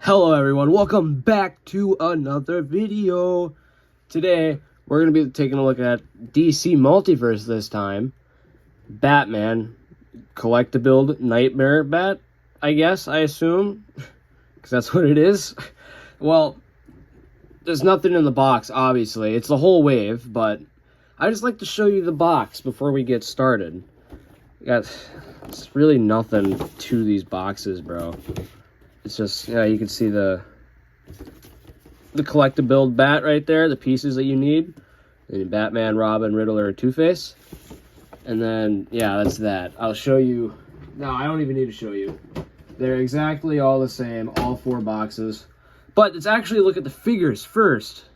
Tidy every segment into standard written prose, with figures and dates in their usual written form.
Hello everyone, welcome back to another video. Today, we're going to be taking a look at DC Multiverse this time. Batman, collectible nightmare bat, I assume, because that's what it is. Well, there's nothing in the box, obviously. It's the whole wave, but I just like to show you the box before we get started. It's really nothing to these boxes, bro. It's just, yeah, you can see the collectible bat right there, the pieces that you need. And Batman, Robin, Riddler, and Two-Face. And then, yeah, that's that. I'll show you. No, I don't even need to show you. They're exactly all the same, all four boxes. But let's actually look at the figures first.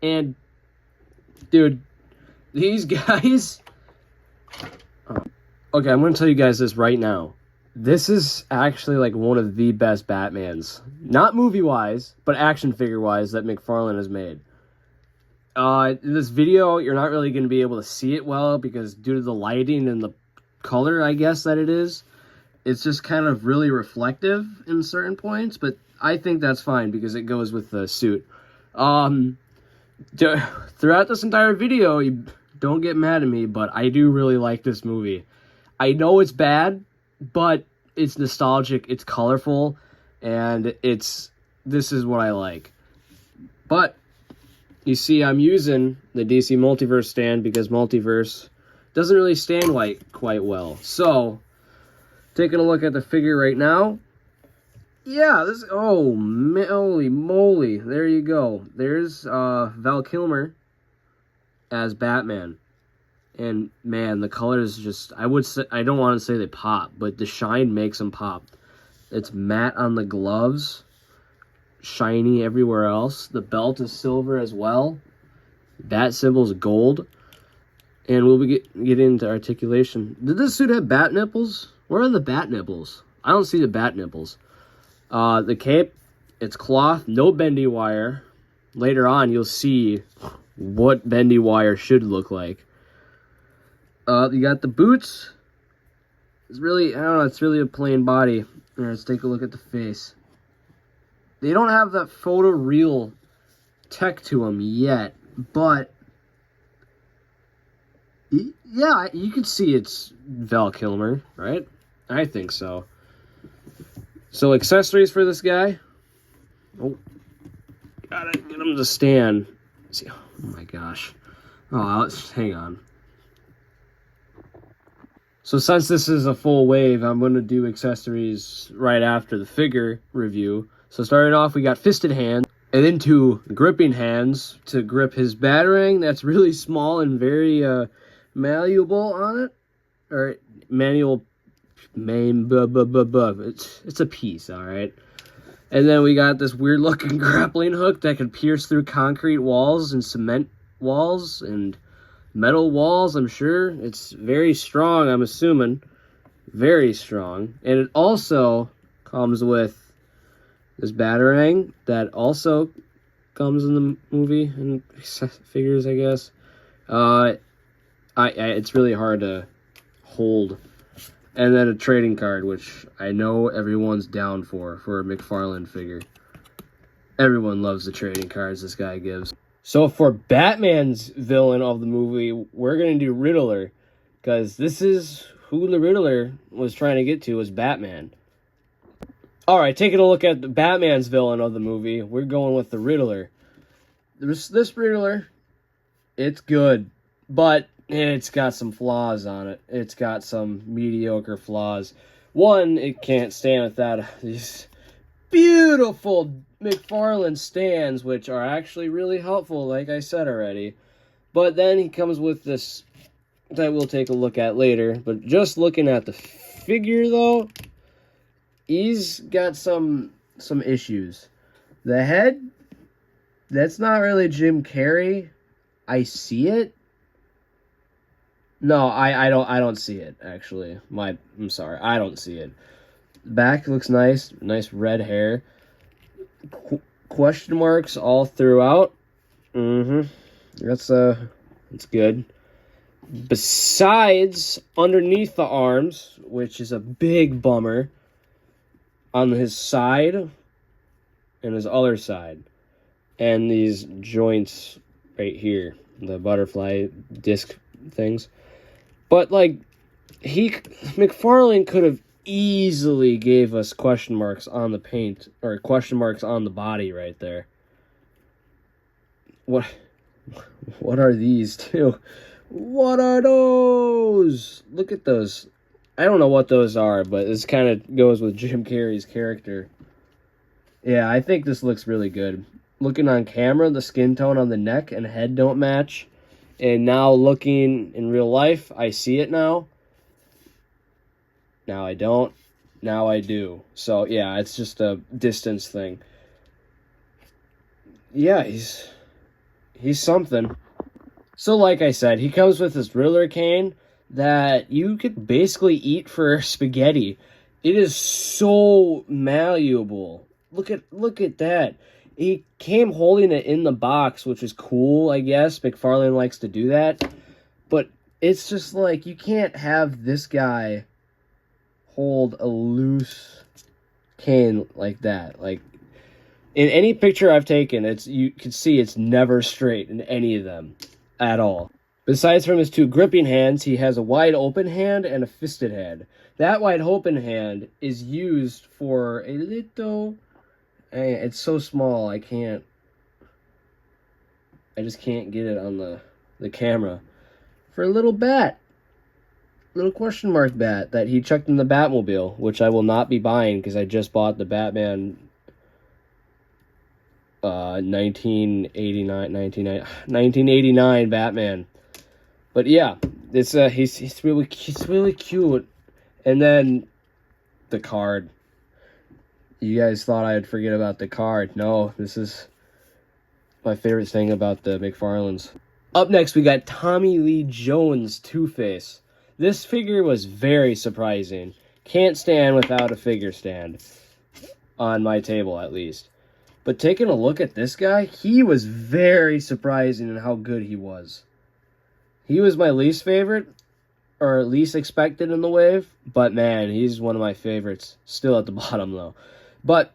And, dude, these guys... Okay, I'm going to tell you guys this right now. This is actually like one of the best Batmans. Not movie-wise, but action figure-wise that McFarland has made. In this video, you're not really going to be able to see it well because due to the lighting and the color, I guess, that it is, it's just kind of really reflective in certain points, but I think that's fine because it goes with the suit. Throughout this entire video, you don't get mad at me, but I do really like this movie. I know it's bad, but it's nostalgic, it's colorful, and this is what I like. But you see, I'm using the DC Multiverse stand because Multiverse doesn't really stand quite well. So, taking a look at the figure right now. Yeah, oh, holy moly, there you go. There's Val Kilmer as Batman. And man, the colors just, I don't want to say they pop, but the shine makes them pop. It's matte on the gloves, shiny everywhere else. The belt is silver as well. Bat symbol's gold. And we'll get into articulation. Did this suit have bat nipples? Where are the bat nipples? I don't see the bat nipples. The cape, it's cloth, no bendy wire. Later on, you'll see what bendy wire should look like. You got the boots. It's really, I don't know, it's really a plain body. Here, let's take a look at the face. They don't have that photoreal tech to them yet, but yeah, you can see it's Val Kilmer, right? I think so. So accessories for this guy. Oh, gotta get him to stand. See, oh my gosh. Oh, hang on. So since this is a full wave, I'm going to do accessories right after the figure review. So starting off, we got fisted hands, and then two gripping hands to grip his batarang. That's really small and very malleable on it. Or manual, it's a piece, all right? And then we got this weird-looking grappling hook that can pierce through concrete walls and cement walls and metal walls, I'm sure. It's very strong, I'm assuming. Very strong. And it also comes with this batarang that also comes in the movie and figures, I guess. It's really hard to hold. And then a trading card, which I know everyone's down for a McFarland figure. Everyone loves the trading cards this guy gives. So for Batman's villain of the movie, we're going to do Riddler. Because this is who the Riddler was trying to get to, was Batman. Alright, taking a look at the Batman's villain of the movie, we're going with the Riddler. This Riddler, it's good. But it's got some flaws on it. It's got some mediocre flaws. One, it can't stand without these beautiful McFarland stands, which are actually really helpful, like I said already. But then he comes with this that we'll take a look at later. But just looking at the figure, though, he's got some issues. The head, that's not really Jim Carrey. I see it. No, I don't see it, actually. I'm sorry, I don't see it. Back looks nice red hair. Question marks all throughout. That's good. Besides, underneath the arms, which is a big bummer, on his side, and his other side. And these joints right here, the butterfly disc things. But, like, McFarland could have easily gave us question marks on the paint, or question marks on the body right there. What are these two? What are those? Look at those. I don't know what those are, but this kind of goes with Jim Carrey's character. Yeah, I think this looks really good. Looking on camera, the skin tone on the neck and head don't match. And now looking in real life, I see it now. Now I don't. Now I do. So, yeah, it's just a distance thing. Yeah, he's something. So, like I said, he comes with this Riddler cane that you could basically eat for spaghetti. It is so malleable. Look at that. He came holding it in the box, which is cool, I guess. McFarlane likes to do that. But it's just like, you can't have this guy hold a loose cane like that. Like, in any picture I've taken, you can see it's never straight in any of them at all. Besides from his two gripping hands, he has a wide open hand and a fisted hand. That wide open hand is used for a little... It's so small, I just can't get it on the camera. For a little bat. Little question mark bat that he chucked in the Batmobile, which I will not be buying because I just bought the Batman 1989 Batman. But yeah, it's he's really cute. And then the card. You guys thought I'd forget about the card. No, this is my favorite thing about the McFarlanes. Up next, we got Tommy Lee Jones Two-Face. This figure was very surprising. Can't stand without a figure stand. On my table, at least. But taking a look at this guy, he was very surprising in how good he was. He was my least favorite, or least expected in the wave. But man, he's one of my favorites. Still at the bottom, though. But,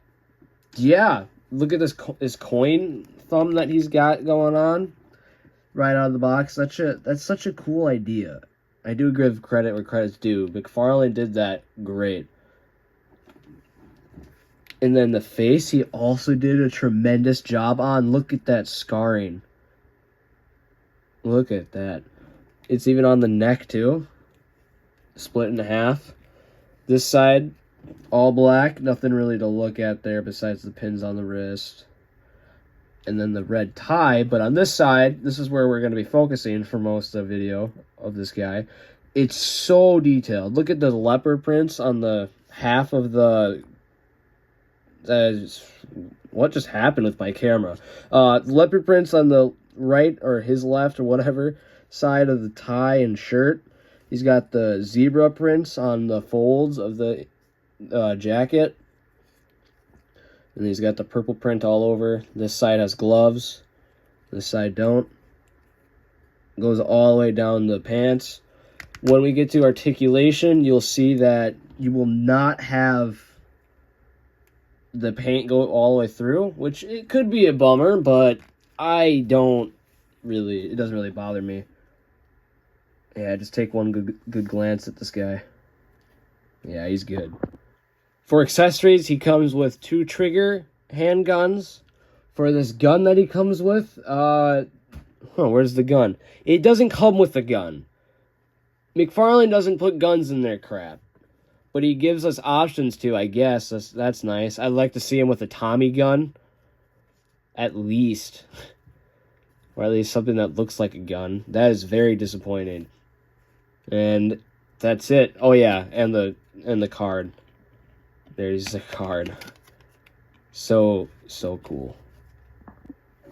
yeah, look at this coin thumb that he's got going on right out of the box. That's such a cool idea. I do give credit where credit's due. McFarlane did that great. And then the face, he also did a tremendous job on. Look at that scarring. Look at that. It's even on the neck, too. Split in half. This side... all black, nothing really to look at there besides the pins on the wrist. And then the red tie, but on this side, this is where we're going to be focusing for most of the video of this guy. It's so detailed. Look at the leopard prints on the half of the... what just happened with my camera? Leopard prints on the right, or his left, or whatever, side of the tie and shirt. He's got the zebra prints on the folds of the... jacket, and he's got the purple print all over. This side has gloves, this side don't. Goes all the way down the pants. When we get to articulation, you'll see that you will not have the paint go all the way through, which it could be a bummer, but it doesn't really bother me. Yeah, just take one good glance at this guy. Yeah, he's good. For accessories, he comes with 2 trigger handguns. For this gun that he comes with, where's the gun? It doesn't come with the gun. McFarlane doesn't put guns in their crap. But he gives us options to, I guess. That's nice. I'd like to see him with a Tommy gun. At least. Or at least something that looks like a gun. That is very disappointing. And that's it. Oh yeah, and the card. There's the card. So cool.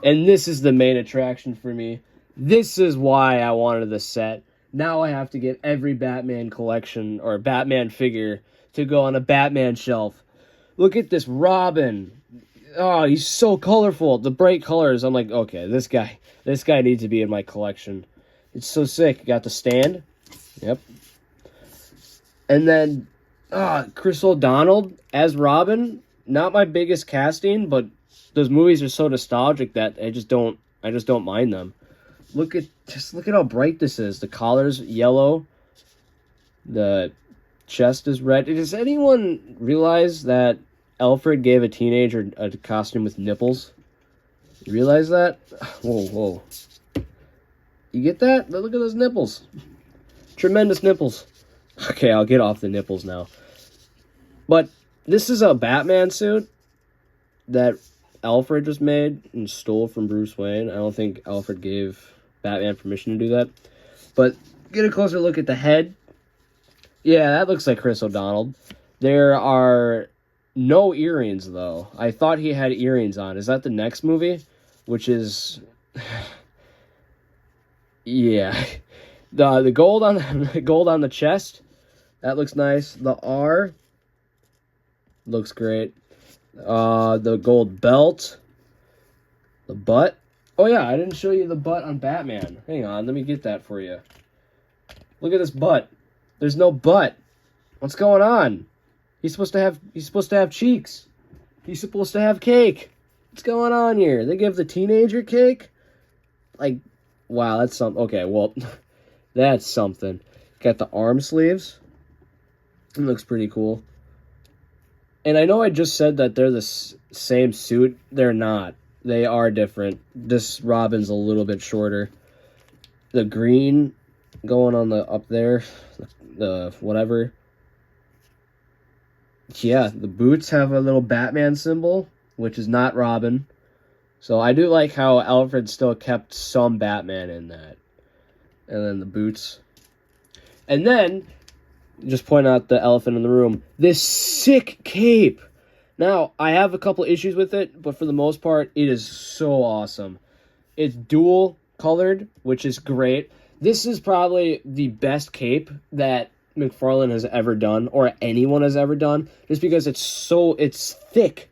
And this is the main attraction for me. This is why I wanted this set. Now I have to get every Batman collection or Batman figure to go on a Batman shelf. Look at this Robin. Oh, he's so colorful. The bright colors. I'm like, okay, this guy needs to be in my collection. It's so sick. Got the stand. Yep. And then Chris O'Donnell as Robin. Not my biggest casting, but those movies are so nostalgic that I just don't mind them. Look at how bright this is. The collar's yellow. The chest is red. Does anyone realize that Alfred gave a teenager a costume with nipples? You realize that? Whoa. You get that? Look at those nipples. Tremendous nipples. Okay, I'll get off the nipples now. But this is a Batman suit that Alfred just made and stole from Bruce Wayne. I don't think Alfred gave Batman permission to do that. But get a closer look at the head. Yeah, that looks like Chris O'Donnell. There are no earrings, though. I thought he had earrings on. Is that the next movie? Which is... yeah. The gold on the chest, that looks nice. The R looks great. The gold belt. The butt. Oh yeah, I didn't show you the butt on Batman. Hang on, let me get that for you. Look at this butt. There's no butt. What's going on? He's supposed to have cheeks. He's supposed to have cake. What's going on here? They give the teenager cake? Like, wow, that's something. Okay, well, that's something. Got the arm sleeves. It looks pretty cool. And I know I just said that they're the same suit. They're not. They are different. This Robin's a little bit shorter. The green going on the up there, the whatever. Yeah, the boots have a little Batman symbol, which is not Robin. So I do like how Alfred still kept some Batman in that. And then the boots. And then, just point out the elephant in the room, this sick cape. Now, I have a couple issues with it, but for the most part, it is so awesome. It's dual colored, which is great. This is probably the best cape that McFarland has ever done, or anyone has ever done, just because it's thick,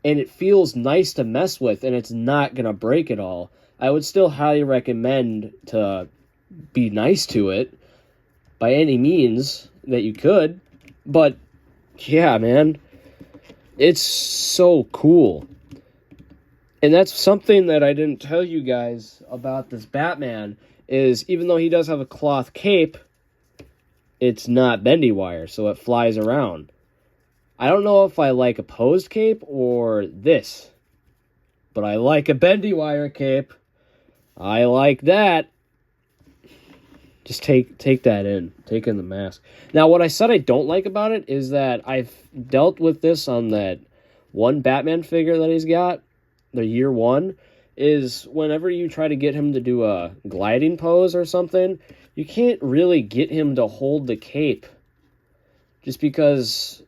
and it feels nice to mess with, and it's not going to break at all. I would still highly recommend to be nice to it, by any means that you could, but yeah, man, it's so cool. And that's something that I didn't tell you guys about this Batman, is even though he does have a cloth cape, it's not bendy wire, so it flies around. I don't know if I like a posed cape or this, but I like a bendy wire cape. I like that. Just take that in. Take in the mask. Now, what I said I don't like about it is that I've dealt with this on that one Batman figure that he's got, the year one, is whenever you try to get him to do a gliding pose or something, you can't really get him to hold the cape. Just because,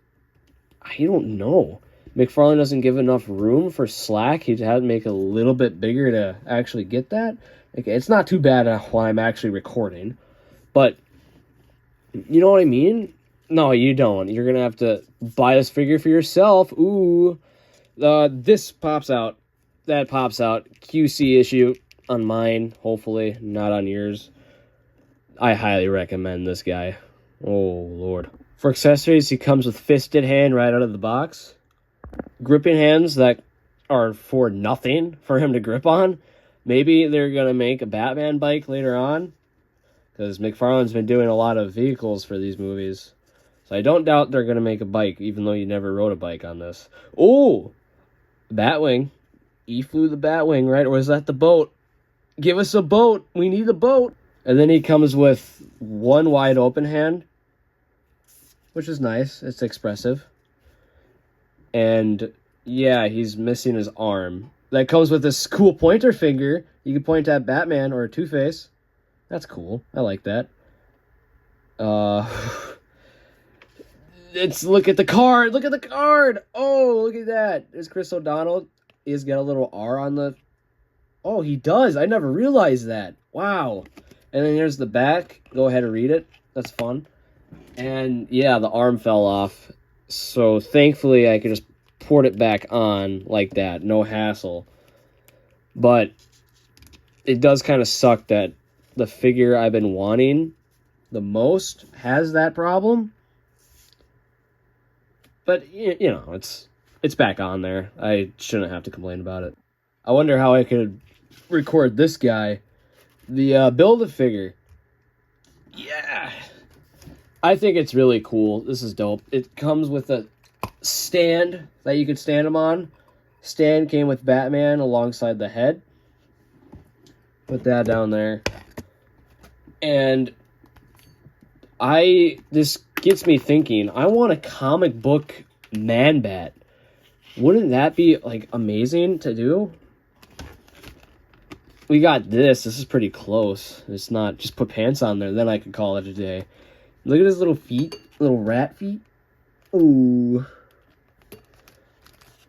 I don't know. McFarland doesn't give enough room for slack. He'd have to make it a little bit bigger to actually get that. Okay, it's not too bad while I'm actually recording. But, you know what I mean? No, you don't. You're going to have to buy this figure for yourself. Ooh. This pops out. That pops out. QC issue on mine, hopefully, not on yours. I highly recommend this guy. Oh, Lord. For accessories, he comes with fisted hand right out of the box. Gripping hands that are for nothing for him to grip on. Maybe they're going to make a Batman bike later on, because McFarland's been doing a lot of vehicles for these movies. So I don't doubt they're going to make a bike, even though you never rode a bike on this. Oh! Batwing. He flew the Batwing, right? Or was that the boat? Give us a boat. We need a boat. And then he comes with one wide open hand, which is nice. It's expressive. And yeah, he's missing his arm. That comes with this cool pointer finger. You can point at Batman or Two-Face. That's cool. I like that. Look at the card. Look at the card. Oh, look at that. There's Chris O'Donnell. He's got a little R on the... Oh, he does. I never realized that. Wow. And then here's the back. Go ahead and read it. That's fun. And yeah, the arm fell off. So thankfully I could just port it back on like that. No hassle. But it does kind of suck that the figure I've been wanting the most has that problem. But, you know, It's back on there. I shouldn't have to complain about it. I wonder how I could record this guy. The Build-A-Figure. Yeah. I think it's really cool. This is dope. It comes with a stand that you could stand him on. Stand came with Batman alongside the head. Put that down there. And this gets me thinking, I want a comic book Man-Bat. Wouldn't that be, like, amazing to do? We got this. This is pretty close. It's not, just put pants on there, then I could call it a day. Look at his little feet. Little rat feet. Ooh.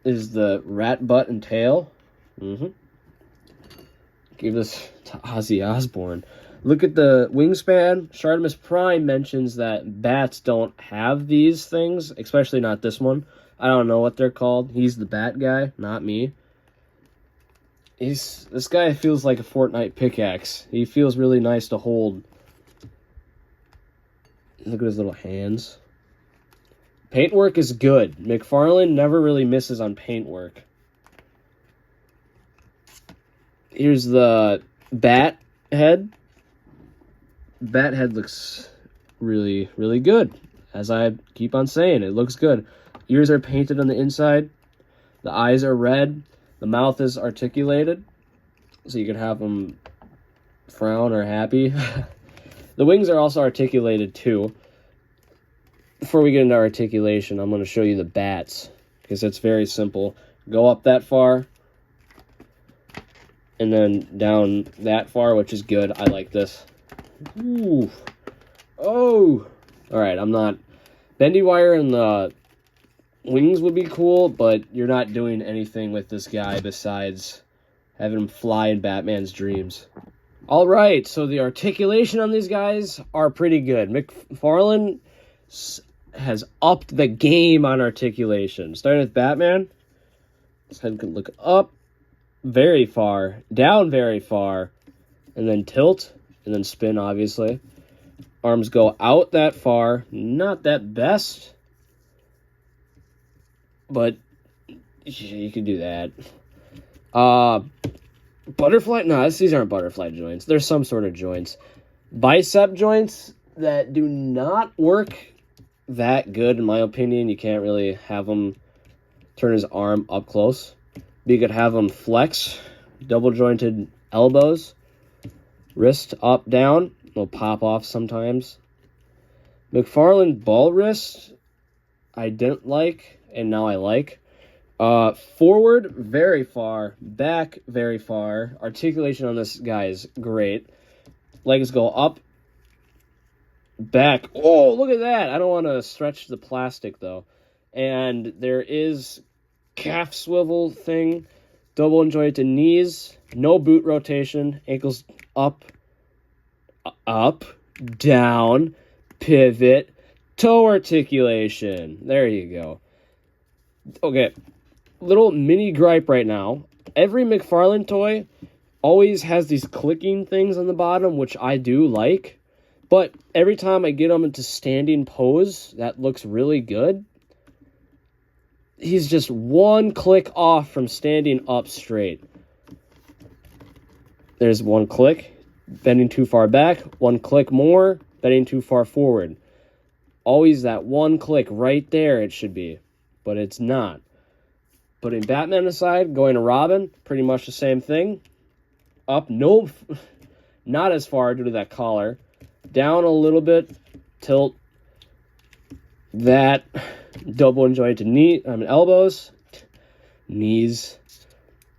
Is the rat butt and tail. Mm-hmm. Give this to Ozzy Osbourne. Look at the wingspan. Shartimus Prime mentions that bats don't have these things, especially not this one. I don't know what they're called. He's the bat guy, not me. This guy feels like a Fortnite pickaxe. He feels really nice to hold. Look at his little hands. Paintwork is good. McFarland never really misses on paintwork. Here's the bat head. Bat head looks really, really good. As I keep on saying, it looks good. Ears are painted on the inside. The eyes are red. The mouth is articulated. So you can have them frown or happy. The wings are also articulated too. Before we get into articulation, I'm going to show you the bats. Because it's very simple. Go up that far. And then down that far, which is good. I like this. Ooh. Oh. Alright, I'm not... Bendy wire and the wings would be cool, but you're not doing anything with this guy besides having him fly in Batman's dreams. Alright, so the articulation on these guys are pretty good. McFarland has upped the game on articulation. Starting with Batman, his head can look up very far, down very far, and then tilt, and then spin, obviously. Arms go out that far, not that best, but you can do that. Butterfly? No, these aren't butterfly joints. They're some sort of joints. Bicep joints that do not work that good, in my opinion. You can't really have him turn his arm up close. But you could have him flex, double jointed elbows, wrist up, down. They'll pop off sometimes. McFarland ball wrist, I didn't like, and now I like. Forward, very far. Back, very far. Articulation on this guy is great. Legs go up, back. Oh, look at that. I don't want to stretch the plastic, though. And there is calf swivel thing. Double jointed knees. No boot rotation. Ankles up, down, pivot, toe articulation. There you go. Okay, little mini gripe right now. Every McFarlane toy always has these clicking things on the bottom, which I do like. But every time I get him into standing pose, that looks really good. He's just one click off from standing up straight. There's one click. Bending too far back, one click more, bending too far forward. Always that one click right there it should be, but it's not. Putting Batman aside, going to Robin, pretty much the same thing. Up, no, not as far due to that collar. Down a little bit, tilt. That, double jointed elbows, knees,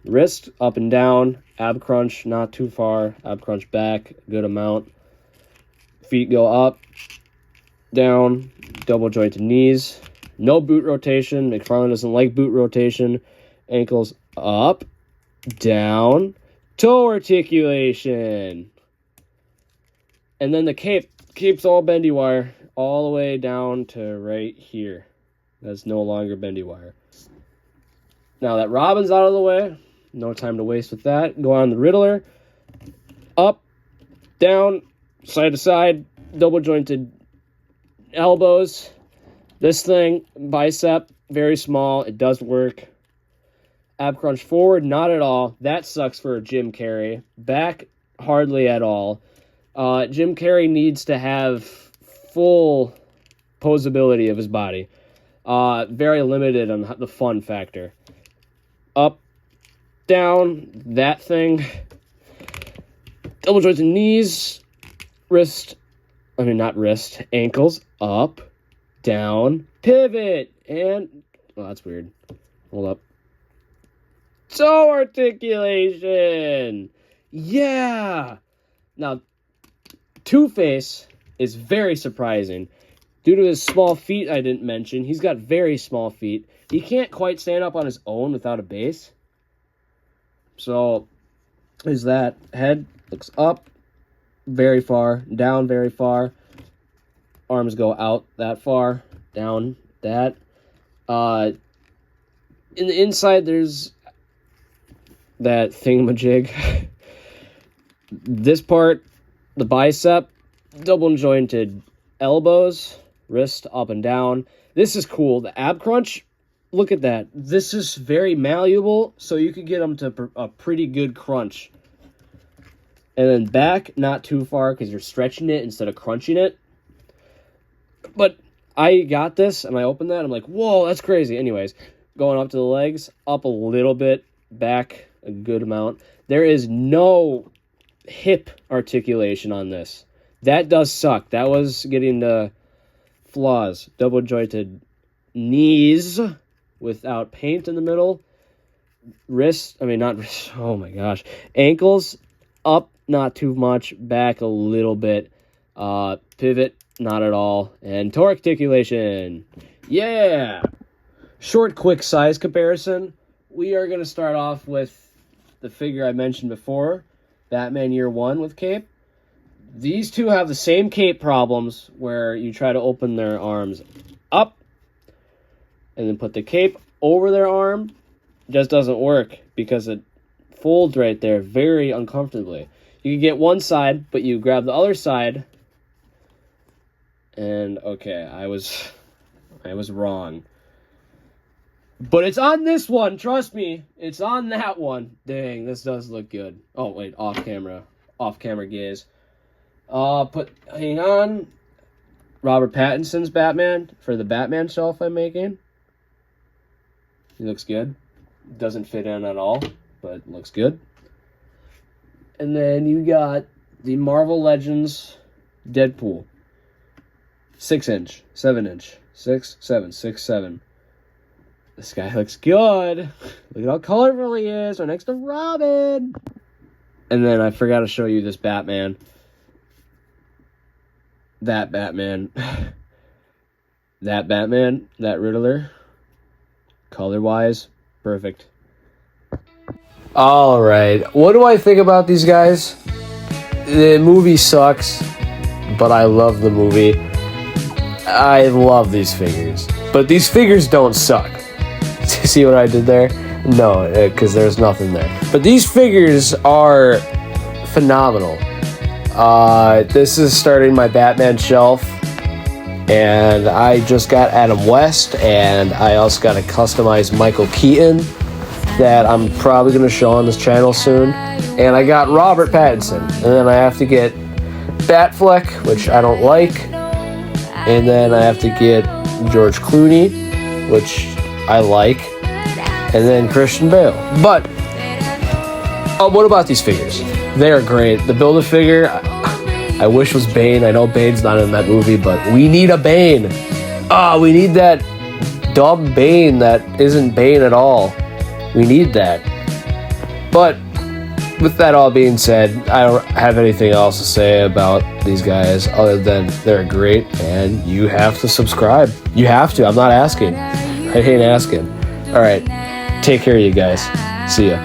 wrist, up and down. Ab crunch, not too far. Ab crunch back, good amount. Feet go up, down, double jointed knees. No boot rotation. McFarlane doesn't like boot rotation. Ankles up, down, toe articulation. And then the cape. Cape's all bendy wire, all the way down to right here. That's no longer bendy wire. Now that Robin's out of the way, no time to waste with that. Go on the Riddler. Up, down, side to side, double jointed elbows. This thing, bicep, very small. It does work. Ab crunch forward, not at all. That sucks for Jim Carrey. Back, hardly at all. Jim Carrey needs to have full posability of his body. Very limited on the fun factor. Up, down, that thing. Double jointed knees, ankles, up, down, pivot, and, oh, that's weird. Hold up. Toe articulation! Yeah! Now, Two-Face is very surprising. Due to his small feet I didn't mention, he's got very small feet. He can't quite stand up on his own without a base. So, is that head looks up very far, down very far. Arms go out that far, down that. In the inside, there's that thingamajig. This part, the bicep, double jointed elbows, wrist up and down. This is cool. The ab crunch, look at that. This is very malleable, so you can get them to a pretty good crunch. And then back, not too far, because you're stretching it instead of crunching it. But I got this, and I opened that, I'm like, whoa, that's crazy. Anyways, going up to the legs, up a little bit, back a good amount. There is no hip articulation on this. That does suck. That was getting the flaws. Double jointed knees without paint in the middle. Oh my gosh. Ankles up, not too much. Back a little bit. Pivot, not at all. And toe articulation. Yeah! Short, quick size comparison. We are going to start off with the figure I mentioned before, Batman Year One with cape. These two have the same cape problems where you try to open their arms up and then put the cape over their arm. It just doesn't work because it folds right there very uncomfortably. You can get one side, but you grab the other side. And okay, I was wrong. But it's on this one, trust me. It's on that one. Dang, this does look good. Oh, wait, off camera gaze. Hang on. Robert Pattinson's Batman for the Batman shelf I'm making. He looks good. Doesn't fit in at all, but looks good. And then you got the Marvel Legends Deadpool. 6-inch, 7-inch, 6, 7, 6, 7. This guy looks good. Look at how colorful he is. Right next to Robin. And then I forgot to show you this Batman. That Batman. That Batman. That Riddler. Color-wise, perfect. Alright. What do I think about these guys? The movie sucks, but I love the movie. I love these figures. But these figures don't suck. See what I did there? No, because there's nothing there. But these figures are phenomenal. This is starting my Batman shelf. And I just got Adam West. And I also got a customized Michael Keaton that I'm probably going to show on this channel soon. And I got Robert Pattinson. And then I have to get Batfleck, which I don't like. And then I have to get George Clooney, which I like, and then Christian Bale. But, what about these figures? They are great. The Build-A-Figure, I wish was Bane. I know Bane's not in that movie, but we need a Bane. We need that dumb Bane that isn't Bane at all. We need that. But, with that all being said, I don't have anything else to say about these guys other than they're great, and you have to subscribe. You have to. I'm not asking. I hate asking. All right. Take care of you guys. See ya.